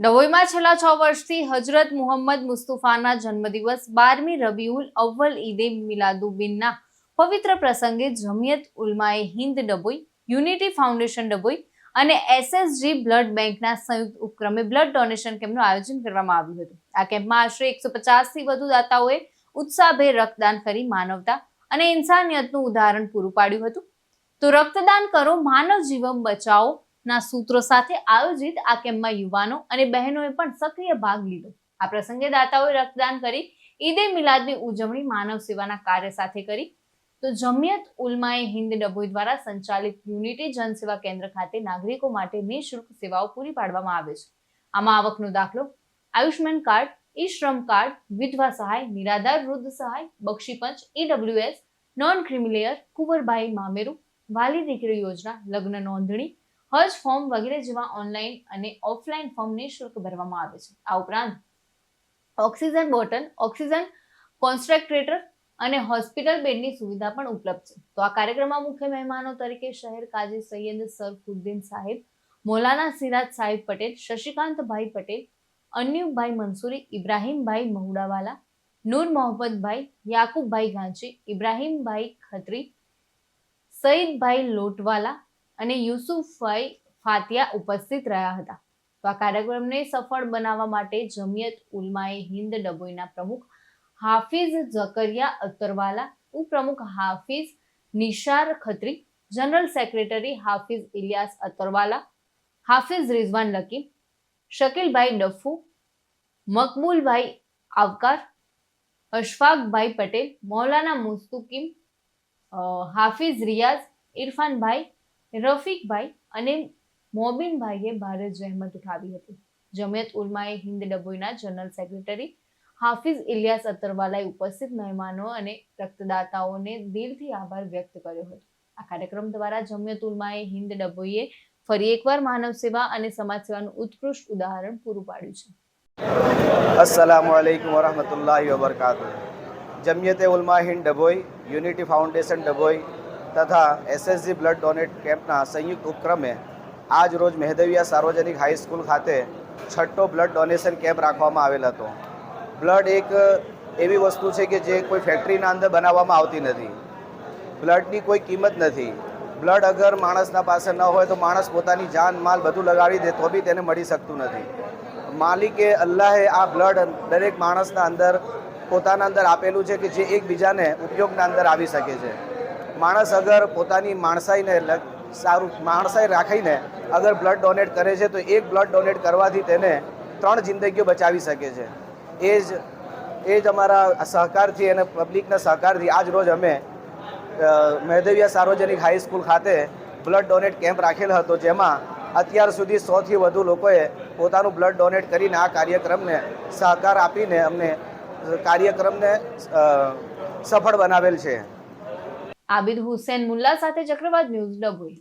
ડભોઈમાં છેલ્લા 6 વર્ષથી હજરત મુહમ્મદ મુસ્તફાના જન્મદિવસ 12મી રબીઉલ અવ્વલ ઈદે મિલાદુન્નબીના પવિત્ર પ્રસંગે જમિયત ઉલમાએ હિન્દ ડભોઈ, યુનિટી ફાઉન્ડેશન ડભોઈ અને એસએસજી બ્લડ બેંકના સંયુક્ત ઉપક્રમે બ્લડ ડોનેશન કેમ્પનું આયોજન કરવામાં આવ્યું હતું. આ કેમ્પમાં આશરે 150થી વધુ દાતાઓએ ઉત્સાહભેર રક્તદાન કરી માનવતા અને ઇન્સાનિયતનું ઉદાહરણ પૂરું પાડ્યું હતું. તો રક્તદાન કરો, માનવ જીવન બચાવો ના સૂત્રો સાથે આયોજિત આ કેમ્પમાં યુવાનો અને બહેનોએ પણ સક્રિય ભાગ લીધો. આ પ્રસંગે દાતાઓએ રક્તદાન કરી ઈદે મિલાદની ઉજવણી માનવ સેવાના કાર્ય સાથે કરી. તો જમિયત ઉલમાએ હિન્દ ડભોઈ દ્વારા સંચાલિત યુનિટી જનસેવા કેન્દ્ર ખાતે નાગરિકો માટે નિઃશુલ્ક સેવાઓ પૂરી પાડવામાં આવે છે. આમાં આવકનો દાખલો, આયુષ્માન કાર્ડ, ઈ શ્રમ કાર્ડ, વિધવા સહાય, નિરાધાર વૃદ્ધ સહાય, બક્ષીપંચ, ઈડબ્લ્યુએસ, નોન ક્રિમિલેયર, કુંવરબાઈ મામેરું, વાલી દીકરી યોજના, લગ્ન નોંધણી, હજ ફોર્મ વગેરે જેવા ઓનલાઈન અને ઓફલાઈન ફોર્મ નિઃશુલ્ક ભરવામાં આવે છે. આ ઉપરાંત ઓક્સિજન બોટલ, ઓક્સિજન કોન્સન્ટ્રેટર અને હોસ્પિટલ બેડની સુવિધા પણ ઉપલબ્ધ છે. તો આ કાર્યક્રમમાં મુખ્ય મહેમાનો તરીકે શહેર કાજી સૈયદ સરફુદ્દીન સાહેબ, મૌલાના સિરાજ સાહેબ પટેલ, શશિકાંતભાઈ પટેલ, અન્યુભાઈ મંસૂરી, ઇબ્રાહીમભાઈ મહુડાવાલા, નૂર મોહમ્મદભાઈ, યાકુબભાઈ ગાંચી, ઇબ્રાહીમભાઈ ખત્રી, સઈદભાઈ લોટવાલા અને યુસુફભાઈ ફાતિયા ઉપસ્થિત રહ્યા હતા. તો આ કાર્યક્રમને સફળ બનાવવા માટે જમિયત ઉલમાએ હિન્દ ડભોઈના પ્રમુખ હાફિઝ ઝકરિયા અતરવાલા, ઉપપ્રમુખ હાફિઝ નિશાર ખત્રી, જનરલ સેક્રેટરી હાફિઝ ઇલિયાસ અતરવાલા, હાફિઝ રિઝવાન લકી, શકીલભાઈ ડફ્ફુ, મકબૂલભાઈ આવકાર, અશફાકભાઈ પટેલ, મૌલાના મુસ્તુકીમ, હાફિઝ રિયાઝ, ઇરફાનભાઈ, રફીકભાઈ અને મોબીનભાઈએ ભારે જહેમત ઉઠાવી હતી. જમિયત ઉલમાએ હિન્દ ડભોઈના જનરલ સેક્રેટરી હાફિઝ ઇલિયાસ અતરવાલાએ ઉપસ્થિત મહેમાનો અને રક્તદાતાઓને દિલથી આભાર વ્યક્ત કર્યો હતો. આ કાર્યક્રમ દ્વારા જમિયત ઉલમાએ હિન્દ ડભોઈએ ફરી એકવાર માનવ સેવા અને સમાજ સેવાનું ઉત્કૃષ્ટ ઉદાહરણ પૂરું પાડ્યું છે. अस्सलामु अलैकुम वरहमतुल्लाहि वबरकातुहू। जमियत उलमा हिंद डभोई, यूनिटी फाउंडेशन डभोई तथा एसएसजी ब्लड डोनेट कैम्पना संयुक्त उपक्रमे आज रोज मेहदविया सार्वजनिक हाई स्कूल खाते छठो ब्लड डोनेशन कैम्प राखवामां आवेल हतो। ब्लड एक एवी वस्तु है कि जे कोई फैक्टरीना अंदर बनाववामां आवती नथी। ब्लडनी कोई किंमत नहीं। ब्लड अगर माणसना पासे न होय तो माणस पोतानी जान माल बधुं लगाड़ी दे तो भी तेने मळी शकतुं नथी। मालिके अल्लाहे आ ब्लड दरेक माणसना अंदर पोताना अंदर आपेलुं छे कि जे एकबीजाने उपयोगना अंदर आवी शके छे। माणस अगर पोतानी माणसाईने सारूं माणसाई राखीने अगर ब्लड डोनेट करे छे तो एक ब्लड डोनेट करवाथी तेने 3 जिंदगीओ बचावी शके छे। ए ज अमारा सहकारथी अने पब्लिकना सहकारथी आज रोज अमे मेहदविया सार्वजनिक हाई स्कूल खाते ब्लड डोनेट केम्प राखेल हतो, जेमां અત્યાર સુધી 100થી વધુ લોકોએ પોતાનું બ્લડ ડોનેટ કરીને આ કાર્યક્રમને સહકાર આપીને અમને કાર્યક્રમને સફળ બનાવેલ છે. આબિદ હુસેન મુલ્લા સાથે ચક્રવાત ન્યૂઝ ડભોઈ.